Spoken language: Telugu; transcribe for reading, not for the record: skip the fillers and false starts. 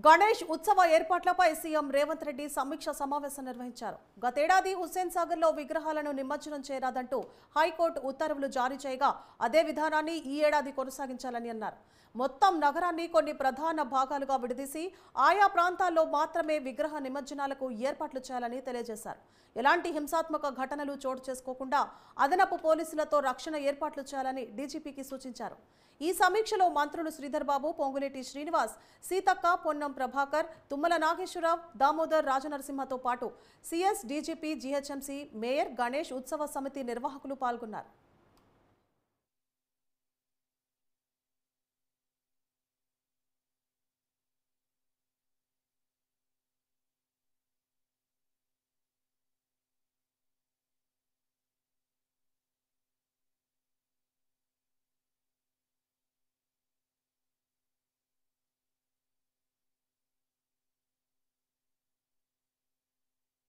గణేష్ ఉత్సవ ఏర్పాట్లపై సీఎం రేవంత్ రెడ్డి సమీక్ష సమావేశం నిర్వహించారు. గతేడాది హుస్సేన్ సాగర్ లో విగ్రహాలను నిమజ్జనం చేయరాదంటూ హైకోర్టు ఉత్తర్వులు జారీ చేయగా అదే విధానాన్ని ఈ ఏడాది కొనసాగించాలని అన్నారు. మొత్తం నగరాన్ని కొన్ని ప్రధాన భాగాలుగా విడదీసి ఆయా ప్రాంతాల్లో మాత్రమే విగ్రహ నిమజ్జనాలకు ఏర్పాట్లు చేయాలని తెలియజేశారు. ఎలాంటి హింసాత్మక ఘటనలు చోటు చేసుకోకుండా అదనపు పోలీసులతో రక్షణ ఏర్పాట్లు చేయాలని డీజీపీకి సూచించారు. ఈ సమీక్షలో మంత్రులు శ్రీధర్ బాబు, పొంగులేటి శ్రీనివాస్, సీతక్క, పొన్నం ప్రభాకర్, తుమ్మల నాగేశ్వరరావు, దామోదర్ రాజనరసింహతో పాటు CS, DGP, GHMC, mayor, Ganesh ఉత్సవ సమితి నిర్వాహకులు పాల్గొన్నారు.